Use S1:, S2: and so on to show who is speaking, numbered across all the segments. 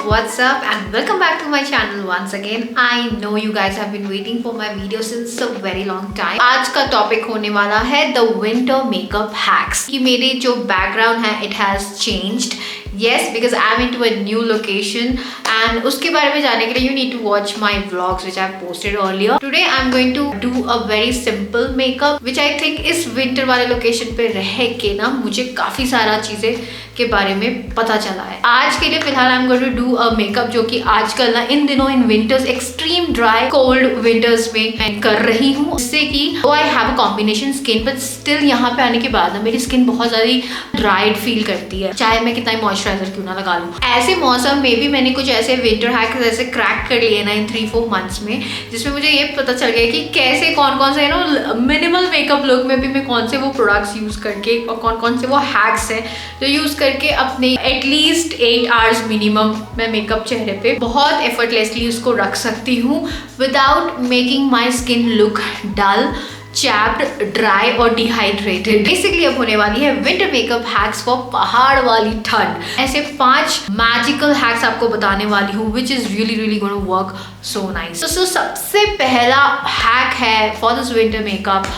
S1: what's up and welcome back to my channel once again. I know you guys have been waiting for my video since a very long time. आज का topic होने वाला है the winter makeup hacks. कि मेरे जो background है it has changed. Yes, because I'm into a new location and उसके बारे में जानने के लिए you need to watch my vlogs which I've posted earlier. Today I'm going to do a very simple makeup which I think इस winter वाले location पे रह के ना मुझे काफ़ी सारा चीज़ें के बारे में पता चला है. आज के लिए फिलहाल I'm going to do a makeup जो कि आजकल ना इन दिनों इन winters extreme dry cold winters में मैं कर रही हूँ, जिससे कि I have a combination skin but still यहाँ पे आने के बाद ना मेरी स्किन बहुत ज़्यादा ड्राइड फील करती है, चाहे मैं कितना मॉइस्चराइजर क्यों ना लगा लूँ. ऐसे मौसम में भी मैंने कुछ ऐसे विंटर हैक्स ऐसे क्रैक कर लिए ना इन 3-4 मंथ्स में, जिसमें मुझे ये पता चल गया कि कैसे कौन कौन से मिनिमल मेकअप लुक में भी मैं कौन से वो प्रोडक्ट्स यूज़ करके और कौन कौन से वो हैक्स हैं जो यूज़ करके अपने एटलीस्ट 8 आवर्स मिनिमम मैं मेकअप चेहरे पे बहुत एफर्टलेसली उसको रख सकती हूँ without making my skin look dull, chapped, dry और डिहाइड्रेटेड. बेसिकली अब होने वाली है विंटर मेकअप हैक्स फॉर पहाड़ वाली ठंड. ऐसे 5 मैजिकल हैक्स आपको बताने वाली हूँ which is really gonna work so nice. तो सबसे पहला हैक है for this winter makeup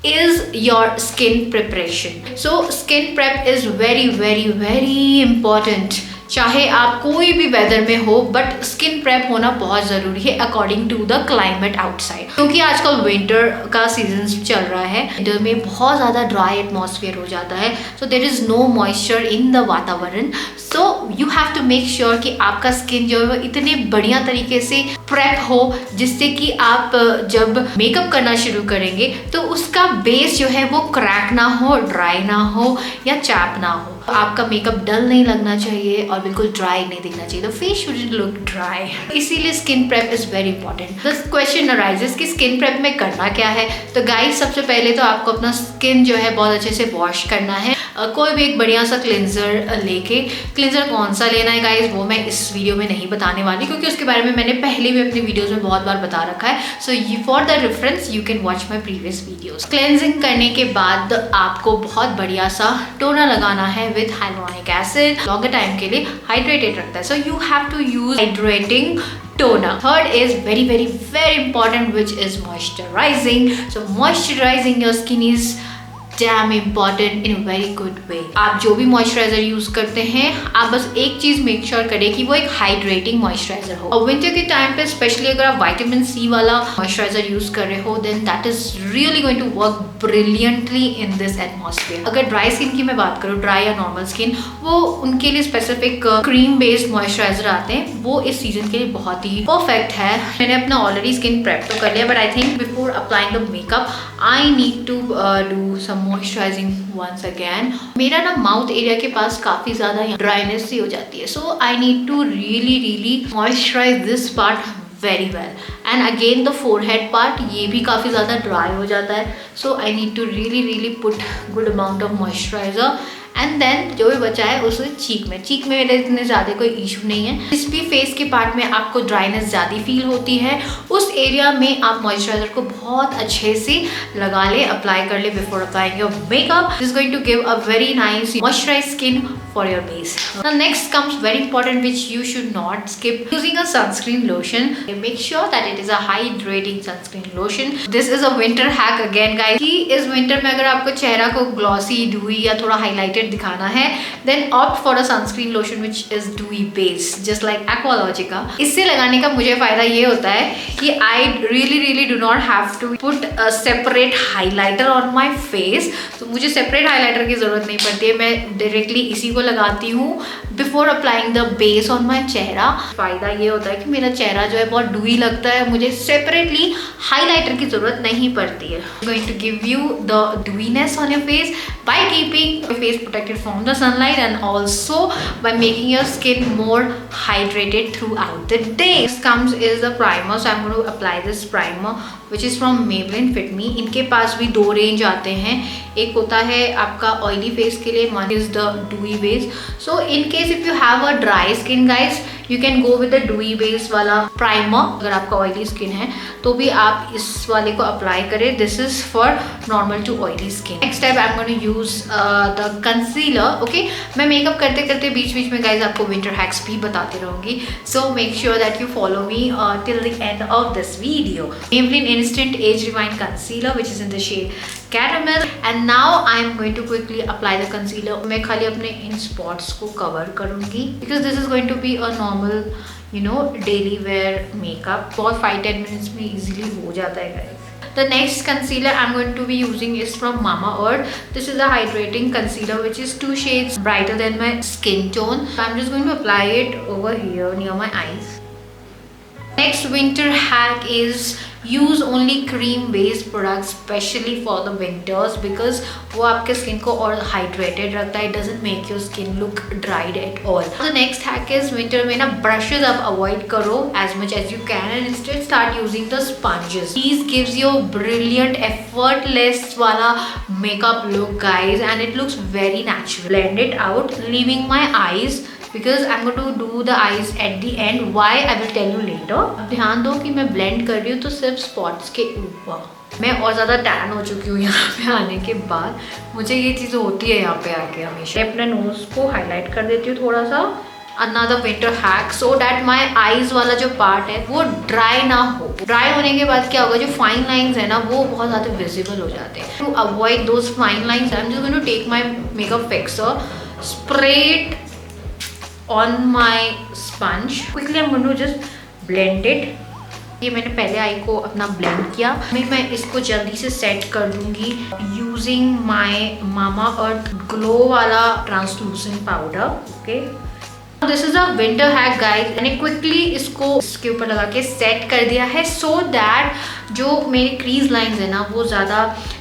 S1: is your skin preparation. So skin prep is very important. चाहे आप कोई भी वेदर में हो बट स्किन प्रेप होना बहुत ज़रूरी है according to the climate outside, क्योंकि आजकल विंटर का सीजन चल रहा है. विंटर में बहुत ज़्यादा ड्राई एटमॉस्फेयर हो जाता है, so there is no moisture in the वातावरण. So you have to make sure कि आपका स्किन जो है वो इतने बढ़िया तरीके से प्रेप हो जिससे कि आप जब मेकअप करना शुरू करेंगे तो उसका बेस जो है वो क्रैक ना हो, ड्राई ना हो या चैप ना हो. आपका मेकअप डल नहीं लगना चाहिए और बिल्कुल ड्राई नहीं दिखना चाहिए. The face shouldn't look dry. इसीलिए skin prep is very important. The question arises कि स्किन प्रेप में करना क्या है. तो गाइस सबसे पहले तो आपको अपना स्किन जो है बहुत अच्छे से वॉश करना है. कोई भी एक बढ़िया सा क्लिनजर लेके, क्लिनजर कौन सा लेना है गाइस वो मैं इस वीडियो में नहीं बताने वाली क्योंकि उसके बारे में मैंने पहले भी अपने वीडियोस में बहुत बार बता रखा है. So for the reference you can watch my previous videos. Cleansing करने के बाद आपको बहुत बढ़िया सा टोनर लगाना है with hyaluronic acid. Longer time के लिए हाइड्रेटेड रखता है, so you have to use hydrating toner. Third is very important, which is moisturizing. So moisturizing your skin is damn important in a very good way. आप जो भी moisturiser use करते हैं आप बस एक चीज मेक श्योर करें कि वो एक हाइड्रेटिंग मॉइस्चराइजर हो. और विंटर के टाइम पे स्पेशली अगर आप विटामिन सी वाला मॉइस्चराइजर यूज कर रहे हो then that is really going to work brilliantly in this atmosphere. अगर ड्राई स्किन की मैं बात करूँ, ड्राई या नॉर्मल स्किन, वो उनके लिए स्पेसिफिक क्रीम बेस्ड मॉइस्चराइजर आते हैं, वो इस सीजन के लिए बहुत ही परफेक्ट है. मैंने अपना ऑलरेडी स्किन प्रेप तो कर लिया but I think before applying the makeup I need to do some moisturising once again. मेरा ना माउथ एरिया के पास काफी ज्यादा ड्राइनेस सी हो जाती है, so I need to really moisturise this part very well. And again the forehead part, ये भी काफ़ी ज़्यादा ड्राई हो जाता है, so I need to really put good amount of moisturiser. And then जो भी बचा है उसे चीक में मेरे इतने ज़्यादा कोई इशू नहीं है. जिस भी फेस के पार्ट में आपको ड्राइनेस ज़्यादा फील होती है उस एरिया में आप मॉइस्चराइजर को बहुत अच्छे से लगा ले, अप्लाई कर ले before applying your makeup. This is going to give a very nice moisturise skin for your base. The next comes very important which you should not skip, using a sunscreen lotion. Make sure that it is a hydrating sunscreen lotion. This is a winter hack again guys कि इस winter में अगर आपको चेहरा को glossy, डूई या थोड़ा highlighted दिखाना है then opt for a sunscreen lotion which is dewy based just like Aqualogica. इससे लगाने का मुझे फायदा ये होता है कि I really do not have to put a separate highlighter on my face. तो मुझे सेपरेट हाइलाइटर की जरूरत नहीं पड़ती है, मैं डायरेक्टली इसी को लगाती हूँ before applying the base on my चेहरा. फायदा ये होता है कि मेरा चेहरा जो है बहुत डूई लगता है, मुझे सेपरेटली हाइलाइटर की जरूरत नहीं पड़ती है. Going to give you the dewiness on your face by keeping your face protected from the sunlight and also by making your skin more hydrated throughout the day. Next comes is the primer. So I'm going to apply this primer which is from Maybelline Fit Me. इनके पास भी 2 range आते हैं. एक होता है आपका oily face के लिए, one is the dewy base. So in case if you have a dry skin guys, you can go with the dewy base वाला प्राइमर। अगर आपका ऑयली स्किन है तो भी आप इस वाले को अप्लाई करें। This is for normal to oily skin. Next type I am going to use the concealer. Okay, मैं मेकअप करते करते बीच बीच में गाइज आपको विंटर हैक्स भी बताती रहूंगी, so make sure that you follow me till the end of this video. Maybelline Instant Age Rewind Concealer which is in the shade Caramel, and now I am going to quickly apply the concealer. मैं खाली अपने इन spots को cover करूँगी because this is going to be a normal daily wear makeup. बहुत 5-10 minutes में easily हो जाता है guys. The next concealer I'm going to be using is from Mamaearth. This is a hydrating concealer which is 2 shades brighter than my skin tone. I'm just going to apply it over here near my eyes. Next winter hack is use only cream based products especially for the winters because वो आपके skin को और hydrated रखता है. It doesn't make your skin look dried at all. The next hack is winter में ना brushes आप avoid करो as much as you can and instead start using the sponges. These gives you brilliant effortless वाला makeup look guys and it looks very natural. Blend it out leaving my eyes because I'm going to do the eyes at the end. Why I will tell you later. ध्यान दो कि मैं blend कर रही हूँ तो सिर्फ spots के ऊपर। मैं और ज़्यादा टैन हो चुकी हूँ यहाँ पे आने के बाद, मुझे ये चीज़ होती है यहाँ पे आके हमेशा। मैं अपने नोज को हाईलाइट कर देती हूँ थोड़ा सा। Another winter hack so that my eyes वाला जो पार्ट है वो ड्राई ना हो। ड्राई होने के बाद क्या होगा, जो फाइन लाइंस है ना वो बहुत ज़्यादा विजिबल हो जाते हैं। To avoid those fine lines I am just going to take my makeup fixer, spray it on my sponge. Quickly I'm going to just blend it. ये मैंने पहले आई को अपना ब्लेंड किया। मैं इसको जल्दी से सेट कर दूंगी यूजिंग माई Mamaearth ग्लो वाला translucent powder. Okay, this is a winter hack guys. मैंने क्विकली इसके ऊपर लगा के सेट कर दिया है सो दैट जो मेरी क्रीज लाइंस है ना वो ज़्यादा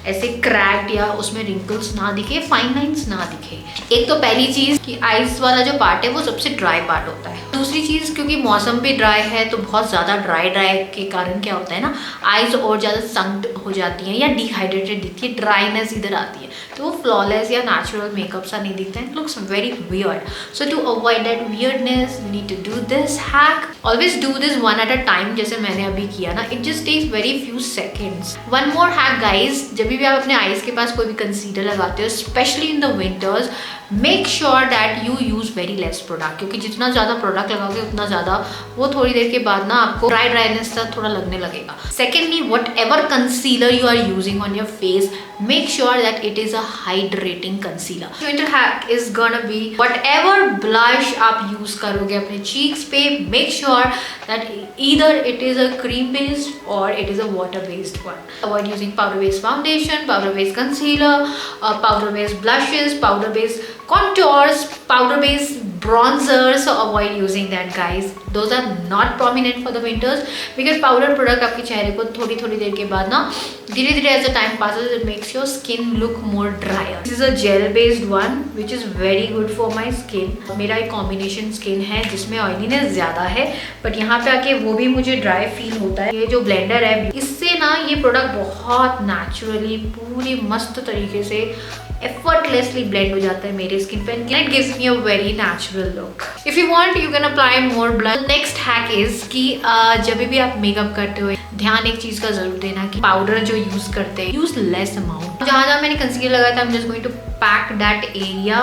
S1: ऐसे क्रैक्ड या उसमें रिंकल्स ना दिखे, फाइन लाइंस ना दिखे। एक तो पहली चीज़ कि आईज वाला जो पार्ट है वो सबसे ड्राई पार्ट होता है। दूसरी चीज़ क्योंकि मौसम भी ड्राई है तो बहुत ज़्यादा ड्राई के कारण क्या होता है ना, आईज और ज़्यादा संक्ड हो जाती हैं या डिहाइड्रेटेड दिखती है, ड्राइनेस इधर आती है तो वो फ्लॉलेस या नेचुरल मेकअप सा नहीं दिखता है। It looks very weird. So to avoid that weirdness you need to do this hack. Always do this one at a time जैसे मैंने अभी किया ना, it just takes very few seconds. One more hack guys, जब भी आप अपने eyes के पास कोई भी concealer लगाते हो especially in the winters, make sure that you use very less product क्योंकि जितना ज़्यादा प्रोडक्ट लगाओगे उतना ज़्यादा वो थोड़ी देर के बाद ना आपको ड्राइनेस सा थोड़ा लगने लगेगा। Secondly, whatever concealer you are using on your face, make sure that it is a hydrating concealer. Winter hack is gonna be whatever blush आप यूज करोगे अपने cheeks पे, make sure that either it is a cream based or it is a water based one. Avoid using powder based foundation, powder based concealer, powder based blushes, powder based contours, powder based bronzers, so avoid using that guys. Those are not prominent for the winters because powder product आपके चेहरे को थोड़ी थोड़ी देर के बाद ना धीरे धीरे as the time passes it makes your skin look more drier. This is a gel based one which is very good for my skin. मेरा एक combination skin है जिसमें oiliness ज़्यादा है but यहाँ पे आके वो भी मुझे dry feel होता है। ये जो blender है इससे ना ये product बहुत naturally पूरी मस्त तरीके से effortlessly blend हो जाता है मेरे स्किन पे and it gives me a very natural look. If you want you can apply more blush. Next hack is कि जब भी आप मेकअप करते हो ध्यान एक चीज़ का जरूर देना कि पाउडर जो यूज करते हैं यूज लेस अमाउंट। जहाँ मैंने कंसीलर लगाया था I'm just going to pack that area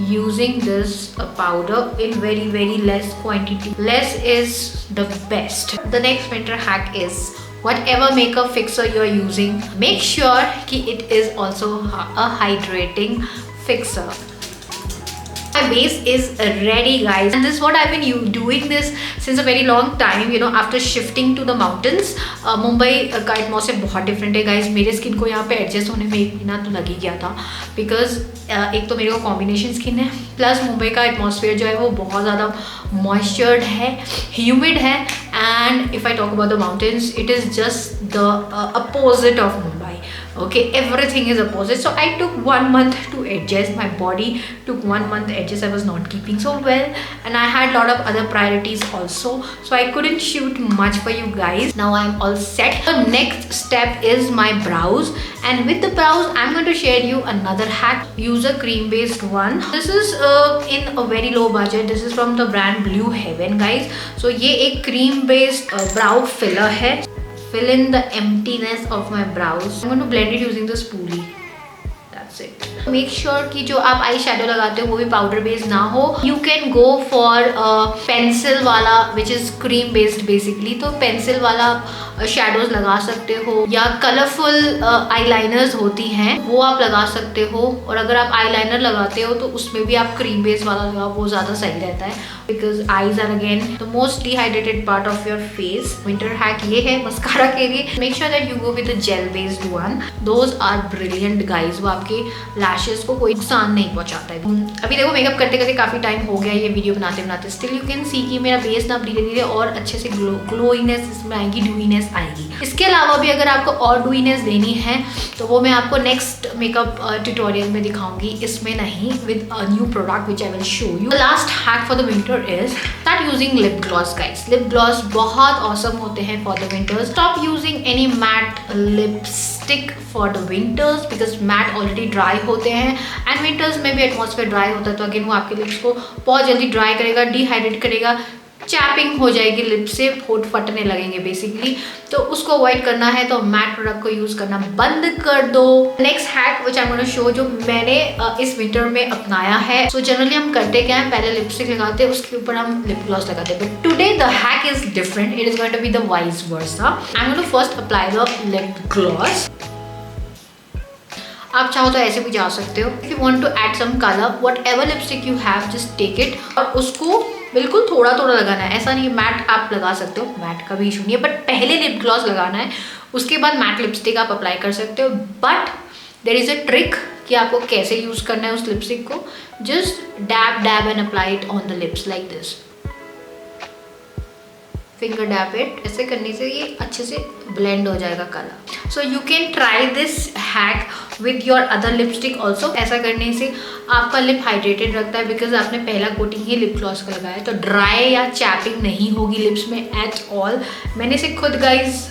S1: using this powder in very less quantity. Less is the best. The next winter hack is whatever makeup fixer you are using, make sure कि it is also a hydrating fixer. My base is ready guys and this is what I've been doing this since a very long time, you know, after shifting to the mountains. Mumbai का atmosphere बहुत different है guys. मेरे skin को यहाँ पे adjust होने में 1 महीना तो लग ही गया था बिकॉज एक तो मेरे को कॉम्बिनेशन स्किन है प्लस मुंबई का एटमॉस्फेयर जो है वो बहुत ज़्यादा मॉइस्चर्ड है, ह्यूमिड है and if I talk about the mountains it is just the opposite of Mumbai. Okay, everything is opposite. So I took 1 month to adjust. My body took 1 month adjust. I was not keeping so well, and I had a lot of other priorities also, so I couldn't shoot much for you guys. Now I'm all set. The next step is my brows, and with the brows I'm going to share you another hack. Use a cream based one. This is in a very low budget. This is from the brand Blue Heaven, guys. So ये एक cream based brow filler है. Fill in the emptiness of my brows. I'm going to blend it using the spoolie. That's it. Make sure कि जो आप eye shadow लगाते हो वो भी पाउडर बेस्ड ना हो. You can go for pencil वाला which is cream based basically. तो पेंसिल वाला शेडोज लगा सकते हो, या कलरफुल आईलाइनर्स होती हैं वो आप लगा सकते हो. और अगर आप आईलाइनर लगाते हो तो उसमें भी आप क्रीम बेस वाला लगाओ, वो ज़्यादा सही रहता है, because eyes are again the most dehydrated part of your face. Winter hack ये है मस्कारा के लिए. Make sure that you go with the gel based one. Those are brilliant guys. वो आपके लैशेस को कोई नुकसान नहीं पहुंचाता है. अभी देखो मेकअप करते करते काफ़ी टाइम हो गया ये वीडियो बनाते बनाते. स्टिल यू कैन सी कि मेरा बेस ना धीरे धीरे और अच्छे से ग्लोइनेस इसमें आएगी, ड्यूइनेस आएगी. इसके अलावा भी अगर आपको और ड्यूइनेस देनी है तो वो मैं आपको नेक्स्ट मेकअप ट्यूटोरियल में दिखाऊंगी, इसमें नहीं, with a new product which I will show you. Last hack for the winter is start using lip gloss guys. Lip gloss बहुत ऑसम होते हैं for the winters. Stop using any matte lipstick for the winters because matte already dry होते हैं, and winters में भी atmosphere dry होता है, तो अगेन वो आपके लिप्स को बहुत जल्दी ड्राई करेगा, डिहाइड्रेट करेगा, चैपिंग हो जाएगी लिप से, होठ फटने लगेंगे बेसिकली. तो उसको अवॉइड करना है तो मैट प्रोडक्ट को यूज करना बंद कर दो. Next hack which I am gonna show, जो मैंने इस विंटर में अपनाया है. सो जनरली हम करते क्या है, पहले लिपस्टिक लगाते हैं, उसके ऊपर हम लिप ग्लॉस लगाते हैं, but today the hack is different. It is going to be the vice versa. I am gonna first apply the lip gloss. आप चाहो तो ऐसे भी जा सकते हो. If you want to add some colour, whatever lipstick you have, just take it और उसको बिल्कुल थोड़ा थोड़ा लगाना है. ऐसा नहीं मैट आप लगा सकते हो, मैट का भी इशू नहीं है, बट पहले लिप ग्लॉस लगाना है, उसके बाद मैट लिपस्टिक आप अप्लाई कर सकते हो. But there is a trick कि आपको कैसे यूज करना है उस लिपस्टिक को. Just dab dab and apply it on the lips like this. Finger dab it. ऐसे करने से ये अच्छे से ब्लेंड हो जाएगा colour. So you can try this hack with your other lipstick also. ऐसा करने से आपका लिप हाइड्रेटेड रखता है बिकॉज आपने पहला कोटिंग ही लिप ग्लॉस का लगाया है, तो ड्राई या चैपिंग नहीं होगी लिप्स में एट ऑल. मैंने इसे खुद गाइज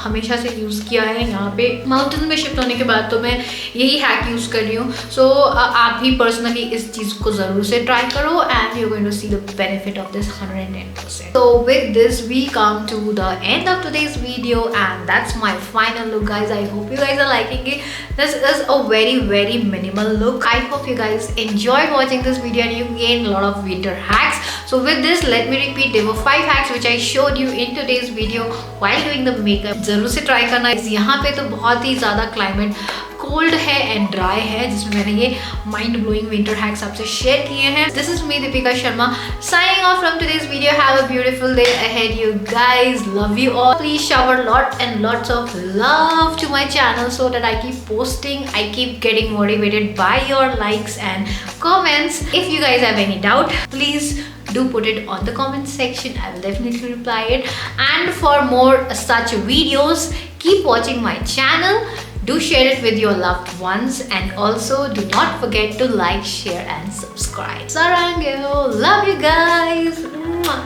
S1: हमेशा से यूज़ किया है. यहाँ पे माउंटेन में शिफ्ट होने के बाद तो मैं यही हैक यूज़ कर रही हूँ. सो आप भी पर्सनली इस चीज़ को ज़रूर से ट्राई करो and you are going to see the benefit of this 110%. So with this we come to the end of today's video and that's my final look guys. I hope you guys are liking it. This is a very minimal look. I hope you guys enjoyed watching this video and you gained a lot of winter hacks. So with this let me repeat, there were 5 hacks which I showed you in today's video while doing the makeup. जरूर से try करना. यहाँ पे तो बहुत ही ज़्यादा climate cold है and dry है, जिसमें मैंने ये माइंड ब्लोइंग विंटर हैक्स आपसे शेयर किए हैं. This is me Deepika Sharma signing off from today's video. Have a beautiful day ahead you guys. Love you all. Please shower lots of love to my channel so that I keep posting. I keep getting motivated by your likes and comments. If you guys have any doubt, please do put it on the comment section. I will definitely reply it. And for more such videos, keep watching my channel. Do share it with your loved ones and also do not forget to like, share and subscribe. Sarangyo, love you guys. Mwah.